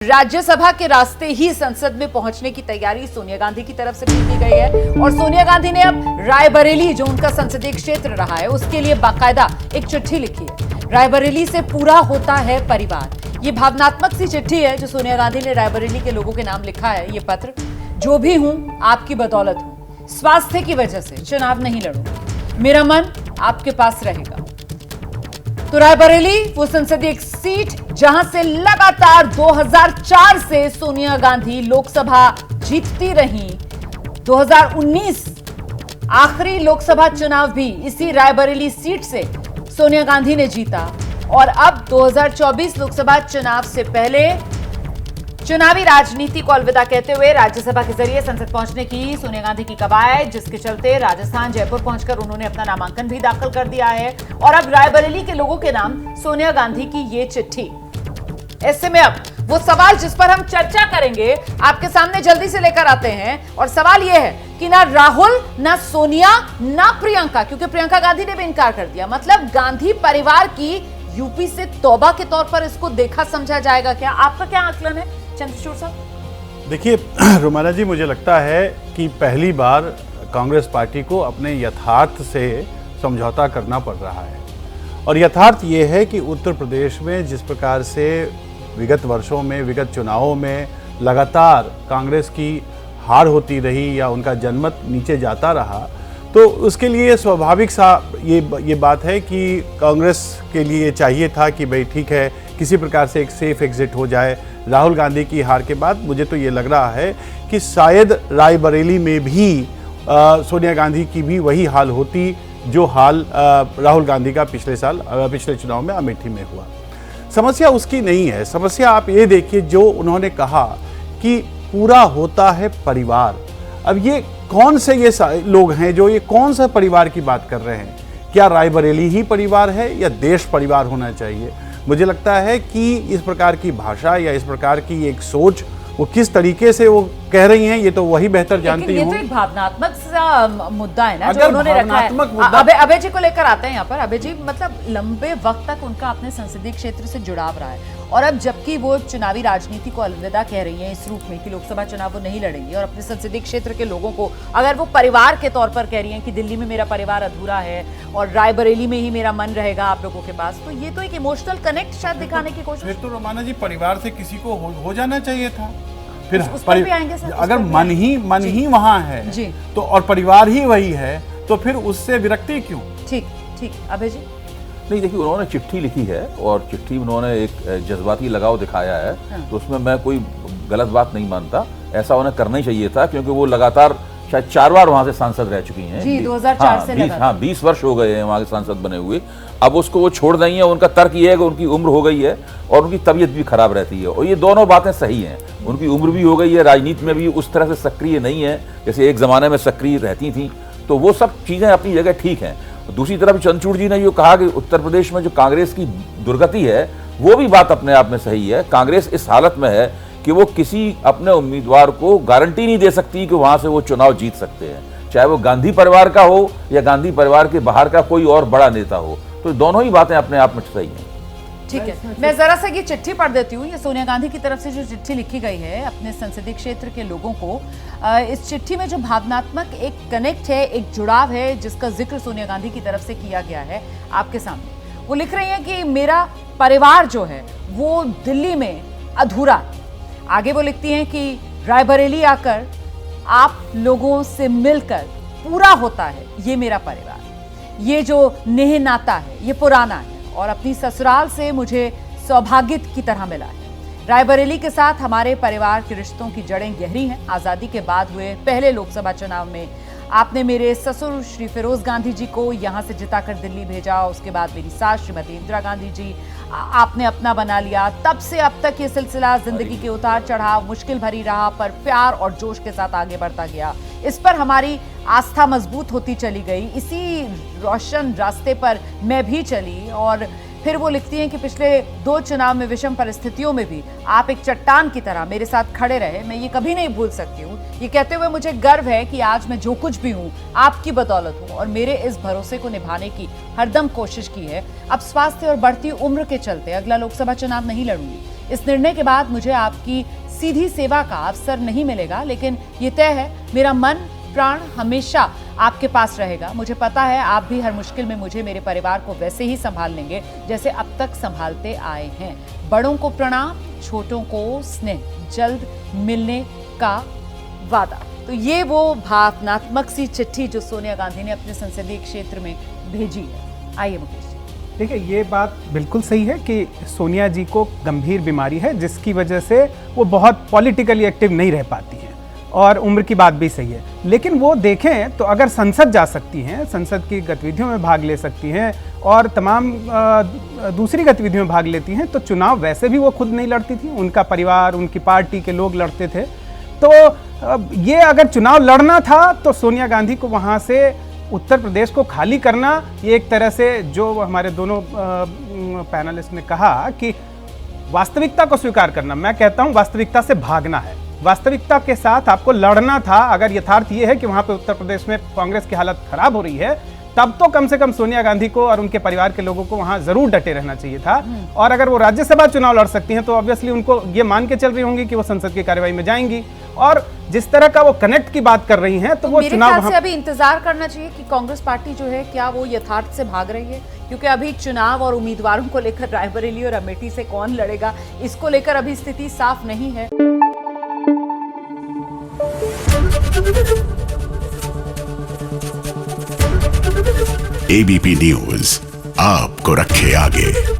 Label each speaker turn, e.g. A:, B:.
A: राज्यसभा के रास्ते ही संसद में पहुंचने की तैयारी सोनिया गांधी की तरफ से की गई है और सोनिया गांधी ने अब रायबरेली, जो उनका संसदीय क्षेत्र रहा है, उसके लिए बाकायदा एक चिट्ठी लिखी है। रायबरेली से पूरा होता है परिवार। ये भावनात्मक सी चिट्ठी है जो सोनिया गांधी ने रायबरेली के लोगों के नाम लिखा है। ये पत्र, जो भी हूं आपकी बदौलत हूं, स्वास्थ्य की वजह से चुनाव नहीं लड़ूंगी, मेरा मन आपके पास रहेगा। तो रायबरेली वो संसदीय सीट जहां से लगातार 2004 से सोनिया गांधी लोकसभा जीतती रही। 2019 आखिरी लोकसभा चुनाव भी इसी रायबरेली सीट से सोनिया गांधी ने जीता और अब 2024 लोकसभा चुनाव से पहले चुनावी राजनीति को अलविदा कहते हुए राज्यसभा के जरिए संसद पहुंचने की सोनिया गांधी की कवायद, जिसके चलते राजस्थान जयपुर पहुंचकर उन्होंने अपना नामांकन भी दाखिल कर दिया है और अब रायबरेली के लोगों के नाम सोनिया गांधी की ये चिट्ठी। ऐसे में अब वो सवाल जिस पर हम चर्चा करेंगे आपके सामने जल्दी से लेकर आते हैं और सवाल यह है कि ना राहुल, ना सोनिया, ना प्रियंका, क्योंकि प्रियंका गांधी ने भी इनकार कर दिया, मतलब गांधी परिवार की यूपी से तौबा के तौर पर इसको देखा समझा जाएगा क्या? आपका क्या आकलन है चंद्रचूड़ साहब?
B: देखिए रोमाना जी, मुझे लगता है कि पहली बार कांग्रेस पार्टी को अपने यथार्थ से समझौता करना पड़ रहा है और यथार्थ ये है कि उत्तर प्रदेश में जिस प्रकार से विगत वर्षों में, विगत चुनावों में लगातार कांग्रेस की हार होती रही या उनका जनमत नीचे जाता रहा, तो उसके लिए स्वाभाविक सा ये बात है कि कांग्रेस के लिए चाहिए था कि भाई ठीक है, किसी प्रकार से एक सेफ एग्जिट हो जाए। राहुल गांधी की हार के बाद मुझे तो ये लग रहा है कि शायद रायबरेली में भी सोनिया गांधी की भी वही हाल होती जो हाल राहुल गांधी का पिछले चुनाव में अमेठी में हुआ। समस्या उसकी नहीं है। समस्या आप ये देखिए, जो उन्होंने कहा कि पूरा होता है परिवार। अब ये कौन से ये लोग हैं जो ये कौन सा परिवार की बात कर रहे हैं? क्या रायबरेली ही परिवार है या देश परिवार होना चाहिए? मुझे लगता है कि इस प्रकार की भाषा या इस प्रकार की एक सोच वो किस तरीके से वो कह रही हैं, ये तो वही बेहतर जानती हूँ।
A: ये तो एक भावनात्मक सा मुद्दा है ना जो उन्होंने रखा है। अभय जी को लेकर आते हैं यहाँ पर। अभय जी, मतलब लंबे वक्त तक उनका अपने संसदीय क्षेत्र से जुड़ाव रहा है और अब जबकि वो चुनावी राजनीति को अलविदा कह रही हैं इस रूप में कि लोकसभा चुनाव वो नहीं लड़ेंगी और अपने संसदीय क्षेत्र के लोगों को अगर वो परिवार के तौर पर कह रही हैं कि दिल्ली में मेरा परिवार अधूरा है और रायबरेली में ही मेरा मन रहेगा आप लोगों के पास, तो ये तो एक इमोशनल कनेक्ट शायद दिखाने की कोशिश।
B: फिर तो रोमाना जी, परिवार से किसी को हो जाना चाहिए था। फिर
A: अगर
B: मन ही वहां है जी, तो और परिवार ही वही है, तो फिर उससे विरक्ति क्यों?
A: ठीक अभय जी।
C: नहीं, देखिए, उन्होंने चिट्ठी लिखी है और चिट्ठी उन्होंने एक जज्बाती लगाव दिखाया है। तो उसमें मैं कोई गलत बात नहीं मानता। ऐसा उन्हें करना ही चाहिए था क्योंकि वो लगातार शायद 4 बार वहां से सांसद रह चुकी हैं
A: जी, 2004 से
C: 20 वर्ष हो गए हैं वहां के सांसद बने हुए। अब उसको वो छोड़ देंगे। उनका तर्क ये है कि उनकी उम्र हो गई है और उनकी तबीयत भी खराब रहती है और ये दोनों बातें सही हैं। उनकी उम्र भी हो गई है, राजनीति में भी उस तरह से सक्रिय नहीं है जैसे एक ज़माने में सक्रिय रहती थी, तो वो सब चीज़ें अपनी जगह ठीक हैं। दूसरी तरफ चंद्रचूड़ जी ने जो कहा कि उत्तर प्रदेश में जो कांग्रेस की दुर्गति है, वो भी बात अपने आप में सही है। कांग्रेस इस हालत में है कि वो किसी अपने उम्मीदवार को गारंटी नहीं दे सकती कि वहां से वो चुनाव जीत सकते हैं, चाहे वो गांधी परिवार का हो या गांधी परिवार के बाहर का कोई और बड़ा नेता हो। तो दोनों ही बातें अपने आप में सही हैं।
A: ठीक है, मैं जरा सा ये चिट्ठी पढ़ देती हूँ। ये सोनिया गांधी की तरफ से जो चिट्ठी लिखी गई है अपने संसदीय क्षेत्र के लोगों को। इस चिट्ठी में जो भावनात्मक एक कनेक्ट है, एक जुड़ाव है, जिसका जिक्र सोनिया गांधी की तरफ से किया गया है आपके सामने। वो लिख रही हैं कि मेरा परिवार जो है वो दिल्ली में अधूरा है। आगे वो लिखती हैं कि रायबरेली आकर आप लोगों से मिलकर पूरा होता है ये मेरा परिवार। ये जो नेह नाता है ये पुराना है और अपनी ससुराल से मुझे सौभाग्य की तरह मिला है। रायबरेली के साथ हमारे परिवार के रिश्तों की जड़ें गहरी हैं। आज़ादी के बाद हुए पहले लोकसभा चुनाव में आपने मेरे ससुर श्री फिरोज गांधी जी को यहाँ से जिताकर दिल्ली भेजा। उसके बाद मेरी सास श्रीमती इंदिरा गांधी जी आपने अपना बना लिया। तब से अब तक ये सिलसिला जिंदगी के उतार चढ़ाव मुश्किल भरी रहा, पर प्यार और जोश के साथ आगे बढ़ता गया। इस पर हमारी आस्था मजबूत होती चली गई। इसी रोशन रास्ते पर मैं भी चली। और फिर वो लिखती हैं कि पिछले 2 चुनाव में विषम परिस्थितियों में भी आप एक चट्टान की तरह मेरे साथ खड़े रहे। मैं ये कभी नहीं भूल सकती हूँ। ये कहते हुए मुझे गर्व है कि आज मैं जो कुछ भी हूँ आपकी बदौलत हूँ और मेरे इस भरोसे को निभाने की हरदम कोशिश की है। अब स्वास्थ्य और बढ़ती उम्र के चलते अगला लोकसभा चुनाव नहीं लड़ूंगी। इस निर्णय के बाद मुझे आपकी सीधी सेवा का अवसर नहीं मिलेगा, लेकिन ये तय है मेरा मन प्राण हमेशा आपके पास रहेगा। मुझे पता है आप भी हर मुश्किल में मुझे, मेरे परिवार को वैसे ही संभाल लेंगे जैसे अब तक संभालते आए हैं। बड़ों को प्रणाम, छोटों को स्नेह, जल्द मिलने का वादा। तो ये वो भावनात्मक सी चिट्ठी जो सोनिया गांधी ने अपने संसदीय क्षेत्र में भेजी है। आइए मुकेश जी।
D: देखिए, ये बात बिल्कुल सही है कि सोनिया जी को गंभीर बीमारी है जिसकी वजह से वो बहुत पॉलिटिकली एक्टिव नहीं रह पाती हैं, और उम्र की बात भी सही है। लेकिन वो देखें तो अगर संसद जा सकती हैं, संसद की गतिविधियों में भाग ले सकती हैं और तमाम दूसरी गतिविधियों में भाग लेती हैं, तो चुनाव वैसे भी वो खुद नहीं लड़ती थी, उनका परिवार, उनकी पार्टी के लोग लड़ते थे। तो ये अगर चुनाव लड़ना था तो सोनिया गांधी को वहाँ से उत्तर प्रदेश को खाली करना, ये एक तरह से जो हमारे दोनों पैनलिस्ट ने कहा कि वास्तविकता को स्वीकार करना, मैं कहता हूँ वास्तविकता से भागना है। वास्तविकता के साथ आपको लड़ना था। अगर यथार्थ ये है कि वहाँ पे उत्तर प्रदेश में कांग्रेस की हालत खराब हो रही है, तब तो कम से कम सोनिया गांधी को और उनके परिवार के लोगों को वहां जरूर डटे रहना चाहिए था। और अगर वो राज्यसभा चुनाव लड़ सकती हैं तो ऑब्वियसली उनको ये मान के चल रही होंगी कि वो संसद की कार्यवाही में जाएंगी। और जिस तरह का वो कनेक्ट की बात कर रही हैं, तो वो
A: मेरे
D: चुनाव
A: ख्याल से अभी इंतजार करना चाहिए कि कांग्रेस पार्टी जो है क्या वो यथार्थ से भाग रही है, क्योंकि अभी चुनाव और उम्मीदवारों को लेकर रायबरेली और अमेठी से कौन लड़ेगा, इसको लेकर अभी स्थिति साफ नहीं है।
E: एबीपी न्यूज आपको रखे आगे।